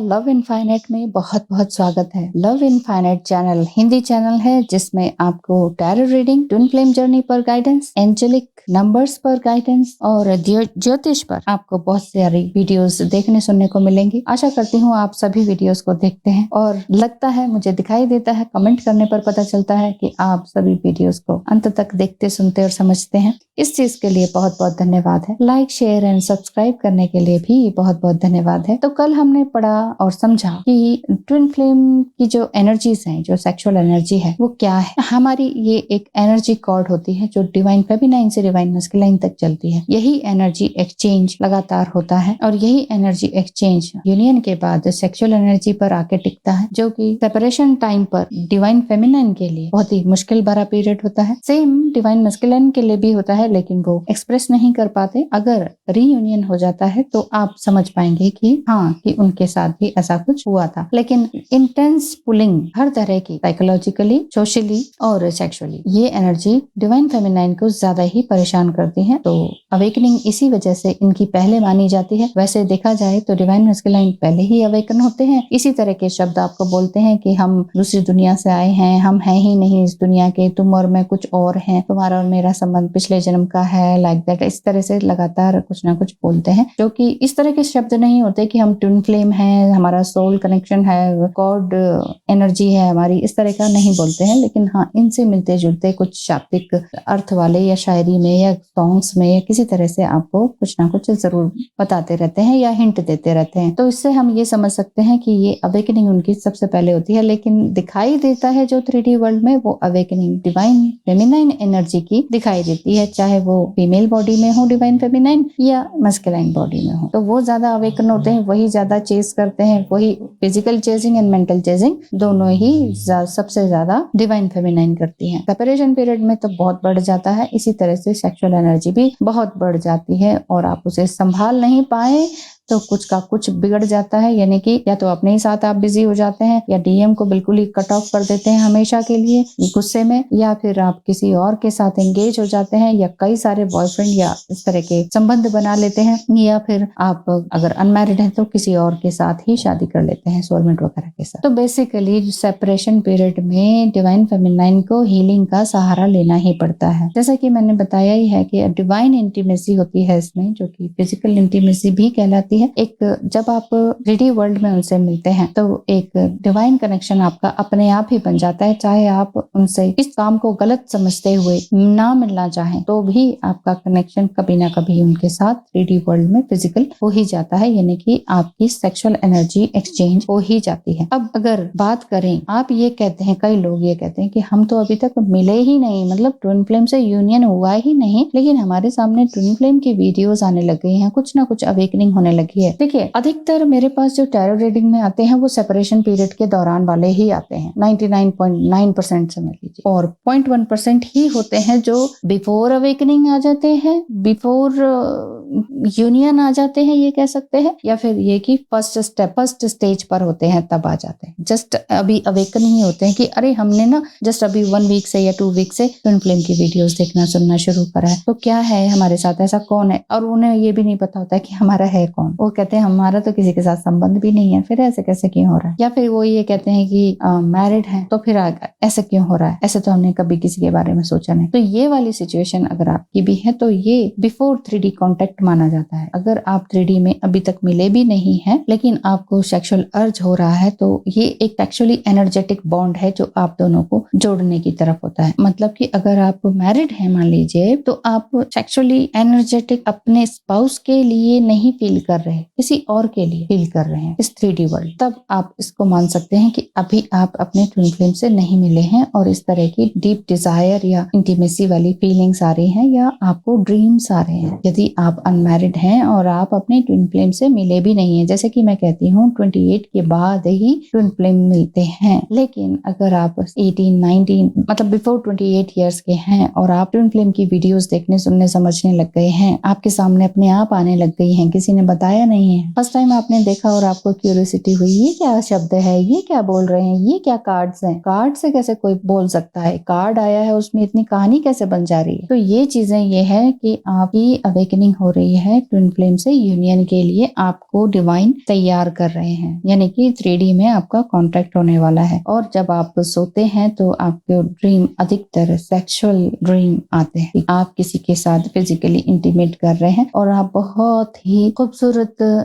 Love infinite में बहुत बहुत स्वागत है। Love infinite channel Hindi channel है जिसमें आपको tarot reading, twin flame journey पर गाइडेंस, एंजेलिक नंबर्स पर गाइडेंस और ज्योतिष पर आपको बहुत सारी वीडियोस देखने सुनने को मिलेंगी। आशा करती हूँ आप सभी वीडियोस को देखते हैं और लगता है, मुझे दिखाई देता है, कमेंट करने पर पता चलता है कि आप सभी वीडियोस को अंत तक देखते, सुनते और समझते हैं। इस चीज के लिए बहुत बहुत धन्यवाद है। लाइक, शेयर एंड सब्सक्राइब करने के लिए भी बहुत बहुत धन्यवाद है। तो कल हमने पढ़ा और समझा कि ट्विन फ्लेम की जो एनर्जीज हैं, जो सेक्सुअल एनर्जी है, वो क्या है। हमारी ये एक एनर्जी कॉर्ड होती है जो डिवाइन फेमिनाइन से डिवाइन मस्कुलाइन तक चलती है। यही एनर्जी एक्सचेंज लगातार होता है और यही एनर्जी एक्सचेंज यूनियन के बाद सेक्सुअल एनर्जी पर आके टिकता है, जो कि सेपरेशन टाइम पर डिवाइन फेमिनाइन के लिए बहुत ही मुश्किल भरा पीरियड होता है। सेम डिवाइन मस्कुलाइन के लिए भी होता है, लेकिन वो एक्सप्रेस नहीं कर पाते। अगर रीयूनियन हो जाता है तो आप समझ पाएंगे कि हाँ, कि उनके साथ भी ऐसा कुछ हुआ था। लेकिन इंटेंस पुलिंग हर तरह की, साइकोलॉजिकली, सोशली और सेक्सुअली, ये एनर्जी डिवाइन फेमिनाइन को ज्यादा ही परेशान करती है। तो अवेकनिंग इसी वजह से इनकी पहले मानी जाती है। वैसे देखा जाए तो डिवाइन मस्कुलाइन पहले ही अवेकन होते हैं। इसी तरह के शब्द आपको बोलते हैं कि हम दूसरी दुनिया से आए हैं, हम हैं ही नहीं इस दुनिया के, तुम और मैं कुछ और हैं, तुम्हारा और मेरा संबंध पिछले जन्म का है, लाइक दैट। इस तरह से लगातार कुछ ना कुछ बोलते हैं, जो कि इस तरह के शब्द नहीं होते कि हम ट्विन फ्लेम हैं, हमारा सोल कनेक्शन है, गॉड एनर्जी है हमारी, इस तरह का नहीं बोलते हैं। लेकिन हाँ, इनसे मिलते जुलते कुछ शाब्दिक अर्थ वाले या शायरी में या सॉन्ग्स में या किसी तरह से आपको कुछ ना कुछ जरूर बताते रहते हैं या हिंट देते रहते हैं। तो इससे हम ये समझ सकते हैं कि ये अवेकनिंग उनकी सबसे पहले होती है। लेकिन दिखाई देता है जो 3D वर्ल्ड में, वो अवेकनिंग डिवाइन फेमिनाइन एनर्जी की दिखाई देती है, चाहे वो फीमेल बॉडी में हो डिवाइन फेमिनाइन या मस्कुलाइन बॉडी में हो। तो वो ज्यादा अवेकन होते हैं, वही ज्यादा चेस करते हैं, वही physical chasing and mental chasing दोनों ही सबसे ज्यादा डिवाइन फेमिनाइन करती हैं। सेपरेशन पीरियड में तो बहुत बढ़ जाता है। इसी तरह से सेक्सुअल एनर्जी भी बहुत बढ़ जाती है और आप उसे संभाल नहीं पाए तो कुछ का कुछ बिगड़ जाता है। यानी कि या तो अपने ही साथ आप बिजी हो जाते हैं, या डीएम को बिल्कुल ही कट ऑफ कर देते हैं हमेशा के लिए गुस्से में, या फिर आप किसी और के साथ एंगेज हो जाते हैं, या कई सारे बॉयफ्रेंड या इस तरह के संबंध बना लेते हैं, या फिर आप अगर अनमैरिड हैं तो किसी और के साथ ही शादी कर लेते हैं, सोलमेट वगैरह के साथ। तो बेसिकली सेपरेशन पीरियड में डिवाइन फेमिनाइन को हीलिंग का सहारा लेना ही पड़ता है। जैसा कि मैंने बताया ही है कि डिवाइन इंटीमेसी होती है इसमें, जो कि फिजिकल इंटीमेसी भी कहलाती है। एक जब आप 3D वर्ल्ड में उनसे मिलते हैं तो एक डिवाइन कनेक्शन आपका अपने आप ही बन जाता है। चाहे आप उनसे इस काम को गलत समझते हुए ना मिलना चाहें तो भी आपका कनेक्शन कभी ना कभी उनके साथ 3D वर्ल्ड में फिजिकल हो ही जाता है, यानी कि आपकी सेक्सुअल एनर्जी एक्सचेंज हो ही जाती है। अब अगर बात करें, आप ये कहते हैं, कई लोग ये कहते हैं कि हम तो अभी तक मिले ही नहीं, मतलब ट्विन फ्लेम से यूनियन हुआ ही नहीं, लेकिन हमारे सामने ट्विन फ्लेम की वीडियोस आने लग गई हैं, कुछ ना कुछ अवेकनिंग होने लगी है। देखिए, अधिकतर मेरे पास जो टैरो रीडिंग में आते हैं वो सेपरेशन पीरियड के दौरान वाले ही आते हैं, 99.9% समझ लीजिए, और 0.1% ही होते हैं जो बिफोर अवेकनिंग आ जाते हैं, बिफोर यूनियन आ जाते हैं, ये कह सकते हैं, या फिर ये कि फर्स्ट स्टेज पर होते हैं तब आ जाते हैं। जस्ट अभी अवेकन ही होते हैं कि अरे हमने ना जस्ट अभी 1 वीक से या 2 वीक से ट्विन फ्लेम की वीडियोस देखना सुनना शुरू करा है, तो क्या है हमारे साथ, ऐसा कौन है। और उन्हें ये भी नहीं पता होता है कि हमारा है कौन। वो कहते हैं हमारा तो किसी के साथ संबंध भी नहीं है, फिर ऐसे कैसे क्यों हो रहा है। या फिर वो ये कहते हैं कि मैरिड है तो फिर ऐसे क्यों हो रहा है, ऐसे तो हमने कभी किसी के बारे में सोचा नहीं। तो ये वाली सिचुएशन अगर आपकी भी है तो ये बिफोर 3D कॉन्टेक्ट माना जाता है। अगर आप 3D में अभी तक मिले भी नहीं है लेकिन आपको सेक्सुअल अर्ज हो रहा है, तो ये एक सेक्सुअली एनर्जेटिक बॉन्ड है जो आप दोनों को जोड़ने की तरफ होता है। मतलब कि अगर आप मैरिड हैं मान लीजिए, तो आप सेक्सुअली एनर्जेटिक अपने स्पाउस के लिए नहीं फील कर रहे, किसी और के लिए फील कर रहे हैं इस 3D वर्ल्ड, तब आप इसको मान सकते हैं कि अभी आप अपने ट्विन फ्लेम से नहीं मिले हैं और इस तरह की डीप डिजायर या इंटीमेसी वाली फीलिंग्स आ रही हैं, या आपको ड्रीम्स आ रहे हैं। यदि आप अनमैरिड हैं और आप अपने ट्विन फ्लेम से मिले भी नहीं है, जैसे कि मैं कहती हूँ 28 के बाद ही ट्विन फ्लेम मिलते हैं, लेकिन अगर आप 18, 19 मतलब बिफोर 28 ईयर्स के हैं और आप ट्विन फ्लेम की वीडियोस देखने, सुनने, समझने लग गए हैं, आपके सामने अपने आप आने लग गई हैं, किसी ने बताया बताया नहीं है, फर्स्ट टाइम आपने देखा और आपको क्यूरियोसिटी हुई, ये क्या शब्द है, ये क्या बोल रहे हैं, ये क्या कार्ड्स हैं, कार्ड से कैसे कोई बोल सकता है, कार्ड आया है उसमें इतनी कहानी कैसे बन जा रही है। तो ये चीजें ये है कि आपकी अवेकनिंग हो रही है ट्विन फ्लेम से यूनियन के लिए, आपको डिवाइन तैयार कर रहे हैं, यानी कि 3D में आपका कॉन्ट्रैक्ट होने वाला है। और जब आप सोते हैं तो आपके ड्रीम अधिकतर सेक्सुअल ड्रीम आते हैं, आप किसी के साथ फिजिकली इंटीमेट कर रहे हैं और आप बहुत ही खूबसूरत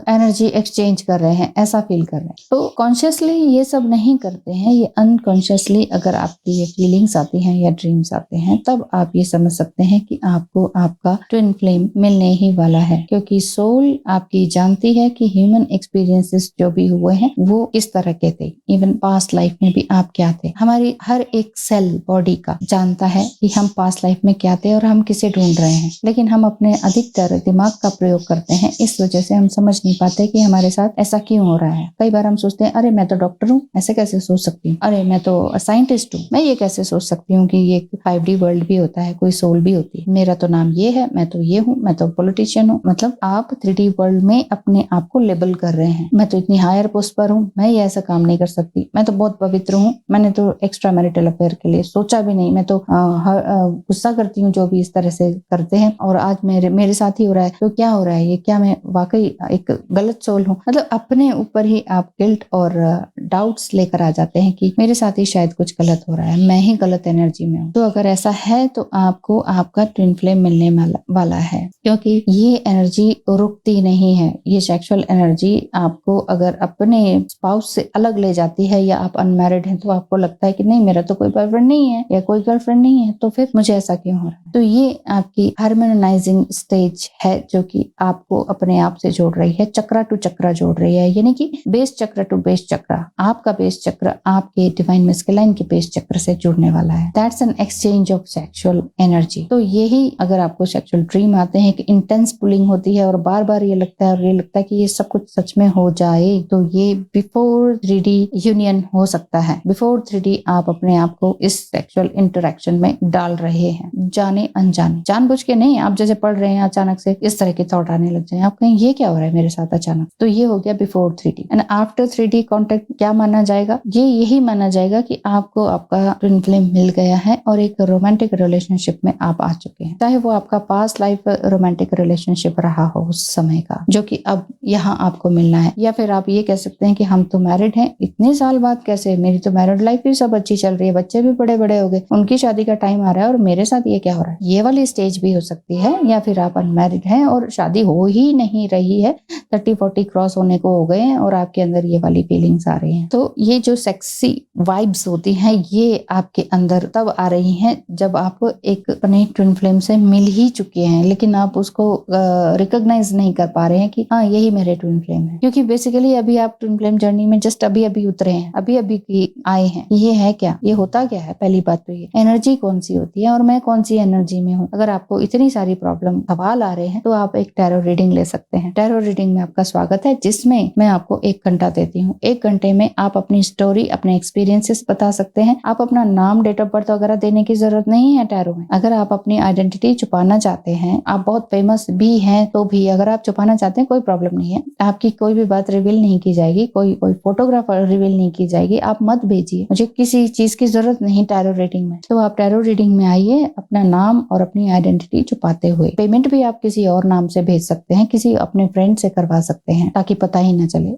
एनर्जी एक्सचेंज कर रहे हैं, ऐसा फील कर रहे हैं। तो कॉन्शियसली ये सब नहीं करते हैं, ये अनकॉन्शियसली अगर आपकी ये फीलिंग्स आती हैं या ड्रीम्स आते हैं, तब आप ये समझ सकते हैं कि आपको आपका ट्विन फ्लेम मिलने ही वाला है, क्योंकि सोल आपकी जानती है कि ह्यूमन एक्सपीरियंसेस जो भी हुए हैं वो किस तरह के थे, इवन पास्ट लाइफ में भी आप क्या थे। हमारी हर एक सेल बॉडी का जानता है कि हम पास्ट लाइफ में क्या थे और हम किसे ढूंढ रहे हैं, लेकिन हम अपने अधिकतर दिमाग का प्रयोग करते हैं, इस वजह से हम समझ नहीं पाते कि हमारे साथ ऐसा क्यों हो रहा है। कई बार हम सोचते हैं अरे मैं तो डॉक्टर हूँ, ऐसे कैसे सोच सकती हूँ, अरे मैं तो साइंटिस्ट हूँ, मैं ये कैसे सोच सकती हूँ कि ये 5D वर्ल्ड भी होता है, कोई सोल भी होती है, मेरा तो नाम ये है, मैं तो ये हूँ, मैं तो पॉलिटिशियन हूँ। मतलब आप 3D वर्ल्ड में अपने आप को लेबल कर रहे हैं, मैं तो इतनी हायर पोस्ट पर हूँ, मैं ये ऐसा काम नहीं कर सकती, मैं तो बहुत पवित्र हूँ, मैंने तो एक्स्ट्रा मैरिटल अफेयर के लिए सोचा भी नहीं, मैं तो गुस्सा करती हूँ जो भी इस तरह से करते हैं और आज मेरे साथ ही हो रहा है, तो क्या हो रहा है, ये क्या मैं वाकई एक गलत सोल हूँ। मतलब अपने ऊपर ही आप गिल्ट और डाउट्स लेकर आ जाते हैं कि मेरे साथ ही शायद कुछ गलत हो रहा है, मैं ही गलत एनर्जी में हूँ। तो अगर ऐसा है तो आपको आपका ट्विन फ्लेम मिलने वाला है, क्योंकि ये एनर्जी रुकती नहीं है। ये सेक्सुअल एनर्जी आपको अगर अपने स्पाउस से अलग ले जाती है या आप अनमैरिड हैं तो आपको लगता है कि नहीं मेरा तो कोई बॉयफ्रेंड नहीं है या कोई गर्लफ्रेंड नहीं है, तो फिर मुझे ऐसा क्यों हो रहा है। तो ये आपकी हार्मोनाइजिंग स्टेज है जो कि आपको अपने आप से जोड़ रही है, चक्रा टू चक्रा जोड़ रही है, यानी कि बेस चक्र टू बेस चक्र। आपका बेस चक्र आपके डिवाइन मैस्कुलाइन के बेस चक्र से जुड़ने वाला है। That's an exchange of sexual energy. तो यही अगर आपको सेक्सुअल ड्रीम आते हैं कि इंटेंस पुलिंग होती है और बार बार ये लगता है और ये लगता है कि ये सब कुछ सच में हो जाए, तो ये बिफोर 3D यूनियन हो सकता है। बिफोर 3D आप अपने आप को इस सेक्सुअल इंटरेक्शन में डाल रहे हैं, जाने अनजाने, जानबूझ के नहीं। आप जैसे पढ़ रहे हैं अचानक से इस तरह के थॉट आने लग जाए, आप कहें ये क्या हो रहा है मेरे साथ अचानक, तो ये हो गया before 3D। And after 3D contact क्या माना जाएगा, ये यही माना जाएगा कि आपको आपका ट्विन फ्लेम मिल गया है और एक रोमांटिक रिलेशनशिप में आप आ चुके हैं, चाहे वो आपका पास्ट लाइफ रोमांटिक रिलेशनशिप रहा हो उस समय का, जो कि अब यहाँ आपको मिलना है। या फिर आप ये कह सकते हैं कि हम तो मैरिड हैं, इतने साल बाद कैसे, मेरी तो मैरिड लाइफ भी सब अच्छी चल रही है, बच्चे भी बड़े बड़े हो गए, उनकी शादी का टाइम आ रहा है और मेरे साथ ये क्या हो रहा है। ये वाली स्टेज भी हो सकती है। या फिर आप अनमैरिड हैं और शादी हो ही नहीं रही है, 30-40 क्रॉस होने को हो गए हैं और आपके अंदर ये वाली फीलिंग्स आ रही हैं। तो ये जो सेक्सी वाइब्स होती हैं ये आपके अंदर तब आ रही हैं जब आप एक अपने ट्विन फ्लेम से मिल ही चुके हैं, लेकिन आप उसको रिकॉग्नाइज नहीं कर पा रहे हैं कि हाँ यही मेरे ट्विन फ्लेम है, क्योंकि बेसिकली अभी आप ट्विन फ्लेम जर्नी में जस्ट अभी अभी उतरे हैं, अभी अभी आए हैं। ये है क्या, ये होता क्या है, पहली बात तो ये एनर्जी कौन सी होती है और मैं कौन सी एनर्जी में हूँ। अगर आपको इतनी सारी प्रॉब्लम सवाल आ रहे हैं तो आप एक टैरो रीडिंग ले सकते हैं। टैरो रीडिंग में आपका स्वागत है, जिसमें मैं आपको 1 घंटा देती हूँ। 1 घंटे में आप अपनी स्टोरी, अपने एक्सपीरियंसेस बता सकते हैं। आप अपना नाम, डेट ऑफ बर्थ वगैरह देने की जरूरत नहीं है टैरो में। अगर आप अपनी आइडेंटिटी छुपाना चाहते हैं, आप बहुत फेमस भी हैं तो भी अगर आप छुपाना चाहते हैं कोई प्रॉब्लम नहीं है, आपकी कोई भी बात रिवील नहीं की जाएगी, कोई फोटोग्राफ रिवील नहीं की जाएगी। आप मत भेजिए, मुझे किसी चीज की जरूरत नहीं टैरो रीडिंग में। तो आप टैरो रीडिंग में आइए अपना नाम और अपनी आइडेंटिटी छुपाते हुए। पेमेंट भी आप किसी और नाम से भेज सकते हैं, किसी अपने फ्रेंड से करवा सकते हैं ताकि पता ही न चले।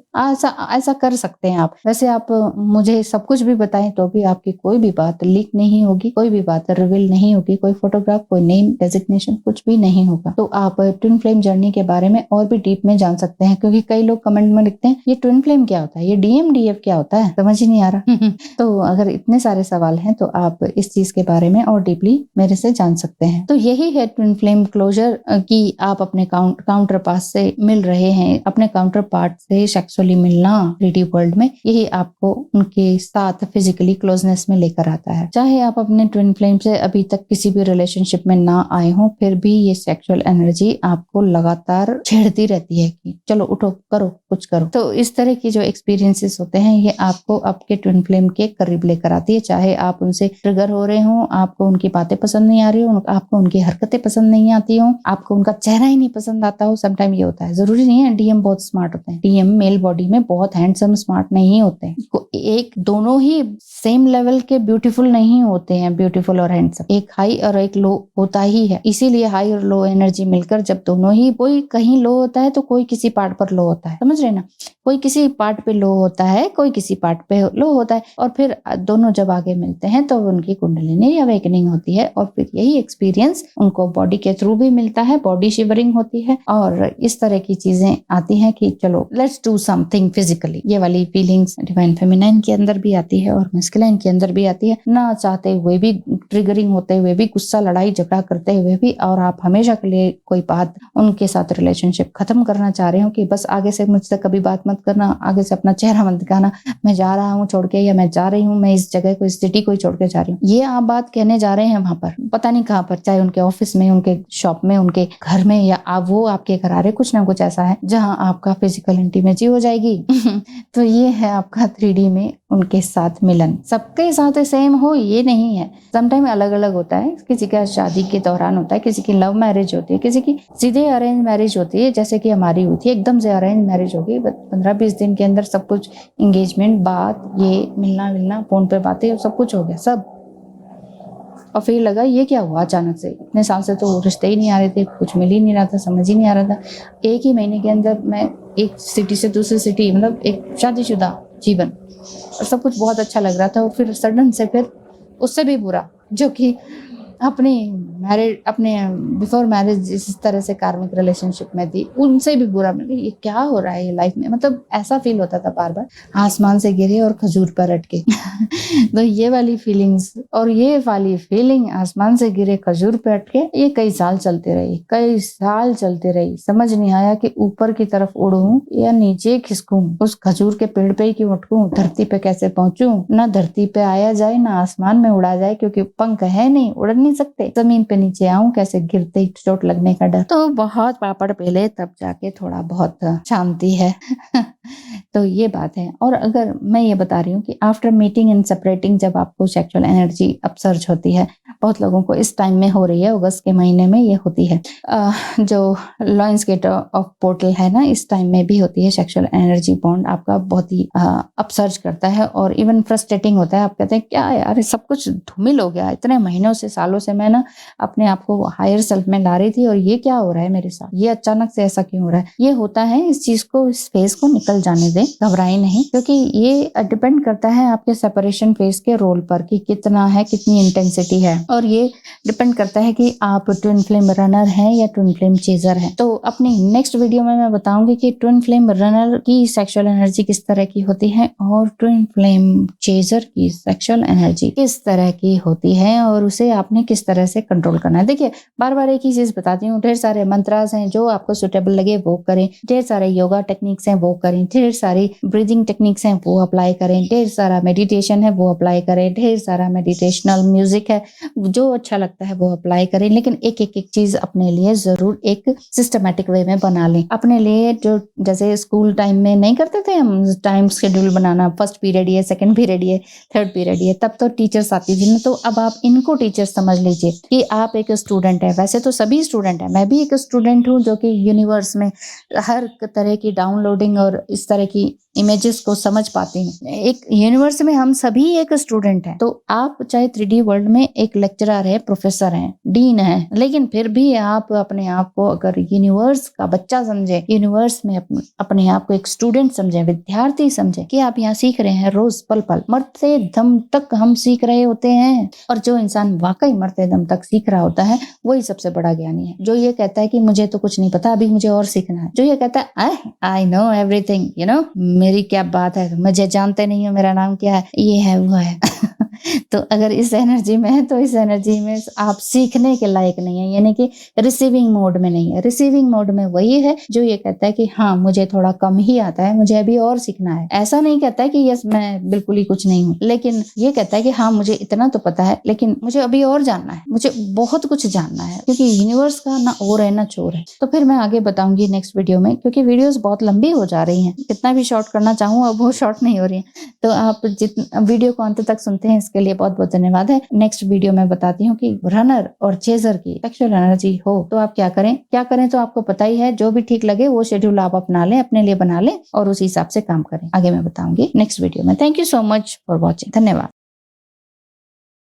ऐसा कर सकते हैं आप। वैसे आप मुझे सब कुछ भी बताएं तो भी आपकी कोई भी बात लीक नहीं होगी, कोई भी बात रिवील नहीं होगी, कोई फोटोग्राफ, कोई नेम, डेजिग्नेशन कुछ भी नहीं होगा। तो आप ट्विन फ्लेम जर्नी के बारे में और भी डीप में जान सकते हैं, क्योंकि कई लोग कमेंट में लिखते हैं ये ट्विन फ्लेम क्या होता है, ये DMDF क्या होता है, समझ ही नहीं आ रहा। तो अगर इतने सारे सवाल हैं तो आप इस चीज के बारे में और डीपली मेरे से जान सकते हैं। तो यही है ट्विन फ्लेम क्लोजर कि आप अपने काउंटर पार्ट से मिल रहे हैं, अपने काउंटर पार्ट से सेक्सुअली मिलना 3D वर्ल्ड में, यही आपको उनके साथ फिजिकली क्लोजनेस में लेकर आता है। चाहे आप अपने ट्विन फ्लेम से अभी तक किसी भी रिलेशनशिप में ना आए हो, फिर भी ये सेक्सुअल एनर्जी आपको लगातार छेड़ती रहती है कि चलो उठो, करो, कुछ करो। तो इस तरह की जो एक्सपीरियंसेस होते हैं ये आपको आपके ट्विन फ्लेम के करीब लेकर आती है। चाहे आप उनसे ट्रिगर हो रहे हो, आपको उनकी बातें पसंद नहीं आ रही हो, आपको उनकी हरकतें पसंद नहीं आती हो, आपको उनका चेहरा ही नहीं पसंद आता हो। समटाइम ये होता है, जरूरी नहीं है डीएम बहुत स्मार्ट होते हैं। डीएम मेल बॉडी में बहुत हैंडसम स्मार्ट नहीं होते हैं। एक दोनों ही सेम लेवल के ब्यूटीफुल नहीं होते हैं, ब्यूटीफुल और हैंडसम। एक हाई और एक लो होता ही है। इसीलिए हाई और लो एनर्जी मिलकर जब दोनों ही, कोई कहीं लो होता है तो कोई किसी पार्ट पर लो होता है, समझ रहे ना। कोई किसी पार्ट पे लो होता है, कोई किसी पार्ट पे लो होता है, और फिर दोनों जब आगे मिलते हैं तो उनकी कुंडलिनी अवेकनिंग होती है। और फिर यही एक्सपीरियंस उनको बॉडी के थ्रू भी मिलता है, बॉडी शिवरिंग होती है और इस तरह की चीजें आती हैं कि चलो लेट्स डू समथिंग फिजिकली। ये वाली फीलिंग्स डिवाइन फेमिनाइन के अंदर भी आती है और मैस्कुलाइन के अंदर भी आती है। ना चाहते हुए भी, ट्रिगरिंग होते हुए भी, गुस्सा लड़ाई झगड़ा करते हुए भी, और आप हमेशा के लिए कोई बात उनके साथ रिलेशनशिप खत्म करना चाह रहे हो कि बस आगे से मुझसे कभी बात मत करना, आगे से अपना चेहरा मत दिखाना, मैं जा रहा हूँ छोड़ के, या मैं जा रही हूँ, मैं इस जगह को, इस सिटी को छोड़ के जा रही हूँ। ये आप बात कहने जा रहे हैं वहां पर, पता नहीं कहाँ पर, चाहे उनके ऑफिस में, उनके शॉप में, उनके घर में, या आप वो आपके घर आ रहे, कुछ ना कुछ ऐसा है जहां आपका फिजिकल इंटीमेसी हो जाएगी। तो ये है आपका 3D में उनके साथ मिलन। सबके साथ सेम हो ये नहीं है, समटाइम अलग अलग होता है। किसी का शादी के दौरान होता है, किसी की लव मैरिज होती है, किसी की सीधे अरेंज मैरिज होती है, जैसे कि हमारी हुई थी, एकदम से अरेंज मैरिज होगी। 15-20 दिन के अंदर सब कुछ, एंगेजमेंट, बात, ये मिलना, फोन पे बातें, सब कुछ हो गया सब। और फिर लगा ये क्या हुआ अचानक से, इतने साल से तो रिश्ते ही नहीं आ रहे थे, कुछ मिल ही नहीं रहा था, समझ ही नहीं आ रहा था। एक ही महीने के अंदर मैं एक सिटी से दूसरी सिटी, मतलब एक शादीशुदा जीवन, और सब कुछ बहुत अच्छा लग रहा था। और फिर सडन से फिर उससे भी बुरा, जो कि अपने बिफोर मैरिज जिस तरह से कार्मिक रिलेशनशिप में थी, उनसे भी बुरा मिल गया। ये क्या हो रहा है ये लाइफ में, मतलब ऐसा फील होता था बार बार, आसमान से गिरे और खजूर पर अटके। तो ये वाली फीलिंग्स, और ये वाली फीलिंग आसमान से गिरे खजूर पर अटके, ये कई साल चलती रही। समझ नहीं आया कि ऊपर की तरफ उड़ूं या नीचे खिसकूं, उस खजूर के पेड़ पे ही क्यों अटकूं, धरती पे कैसे पहुंचूं। ना धरती पे आया जाए, ना आसमान में उड़ा जाए, क्योंकि पंख है नहीं, उड़ नहीं सकते। जमीन पे नीचे आऊं कैसे, गिरते ही चोट लगने का डर। तो बहुत पापड़ पेले तब जाके थोड़ा बहुत शांति है। तो ये बात है। और अगर मैं ये बता रही हूँ कि आफ्टर मीटिंग एंड सेपरेटिंग, जब आपको सेक्सुअल एनर्जी अपसर्ज होती है, बहुत लोगों को इस टाइम में हो रही है, अगस्त के महीने में ये होती है। जो लॉयंस गेट ऑफ पोर्टल है ना, इस टाइम में भी होती है सेक्सुअल एनर्जी बॉन्ड आपका बहुत ही अपसर्ज करता है और इवन फ्रस्ट्रेटिंग होता है। आप कहते हैं क्या यार सब कुछ धूमिल हो गया, इतने महीनों से, सालों से मैं ना अपने आप को हायर सेल्फ में ला रही थी और ये क्या हो रहा है मेरे साथ, ये अचानक से ऐसा क्यों हो रहा है। ये होता है, इस चीज को, इस फेज को निकल जाने दें, घबराए नहीं, क्योंकि ये डिपेंड करता है आपके सेपरेशन फेज के रोल पर कि कितना है, कितनी इंटेंसिटी है, और ये डिपेंड करता है कि आप ट्विन फ्लेम रनर हैं या ट्विन फ्लेम चेजर हैं। तो अपनी नेक्स्ट वीडियो में मैं बताऊंगी कि ट्विन फ्लेम रनर की सेक्सुअल एनर्जी किस तरह की होती है और ट्विन फ्लेम चेजर की सेक्सुअल एनर्जी किस तरह की होती है और उसे आपने किस तरह से कंट्रोल करना है। देखिए, बार बार एक ही चीज बताती हूँ, ढेर सारे मंत्रास हैं, जो आपको सुटेबल लगे वो करें, ढेर सारे योगा टेक्निक्स हैं वो करें, ढेर सारी ब्रीदिंग टेक्निक्स हैं वो अप्लाई करें, ढेर सारा मेडिटेशन है वो अप्लाई करें, ढेर सारा मेडिटेशनल म्यूजिक है, जो अच्छा लगता है वो अप्लाई करें, लेकिन एक एक चीज अपने लिए जरूर एक सिस्टमेटिक वे में बना लें अपने लिए। जो जैसे स्कूल टाइम में नहीं करते थे हम, टाइम शेड्यूल बनाना, फर्स्ट पीरियड ये, सेकंड पीरियड ये, थर्ड पीरियड ये, तब तो टीचर्स आती थी ना, तो अब आप इनको टीचर्स समझ लीजिए कि आप एक स्टूडेंट है। वैसे तो सभी स्टूडेंट है, मैं भी एक स्टूडेंट हूँ जो कि यूनिवर्स में हर तरह की डाउनलोडिंग और इस तरह की इमेजेस को समझ पाती हूँ। एक यूनिवर्स में हम सभी एक स्टूडेंट हैं। तो आप चाहे 3D वर्ल्ड में एक लेक्चरर है, प्रोफेसर हैं, डीन है, लेकिन फिर भी आप अपने आप को अगर यूनिवर्स का बच्चा समझे, यूनिवर्स में अपने आप को एक स्टूडेंट समझे, विद्यार्थी समझे कि आप यहाँ सीख रहे हैं, रोज पल पल मरते दम तक हम सीख रहे होते हैं। और जो इंसान वाकई मरते दम तक सीख रहा होता है वही सबसे बड़ा ज्ञानी है। जो ये कहता है कि मुझे तो कुछ नहीं पता, अभी मुझे और सीखना है, जो ये कहता है आई नो एवरीथिंग, मेरी क्या बात है, मुझे जानते नहीं हो, मेरा नाम क्या है, ये है वो है। तो अगर इस एनर्जी में है तो इस एनर्जी में आप सीखने के लायक नहीं है, यानी कि रिसीविंग मोड में नहीं है। रिसीविंग मोड में वही है जो ये कहता है कि हाँ मुझे थोड़ा कम ही आता है, मुझे अभी और सीखना है। ऐसा नहीं कहता है कि यस मैं बिल्कुल ही कुछ नहीं हूँ, लेकिन ये कहता है कि हाँ मुझे इतना तो पता है लेकिन मुझे अभी और जानना है, मुझे बहुत कुछ जानना है, क्योंकि यूनिवर्स का ना और है ना चोर है। तो फिर मैं आगे बताऊंगी नेक्स्ट वीडियो में, क्योंकि वीडियोस बहुत लंबी हो जा रही हैं। कितना भी शॉर्ट करना चाहूँ अब वो शॉर्ट नहीं हो रही है। तो आप वीडियो को अंत तक सुनते हैं इसके लिए बहुत बहुत धन्यवाद है। नेक्स्ट वीडियो में बताती हूँ कि रनर और चेजर की सेक्सुअल एनर्जी हो तो आप क्या करें तो आपको पता ही है। जो भी ठीक लगे वो शेड्यूल आप अपना लें, अपने लिए बना लें और उसी हिसाब से काम करें। आगे मैं बताऊंगी नेक्स्ट वीडियो में। Thank you so much for watching. धन्यवाद।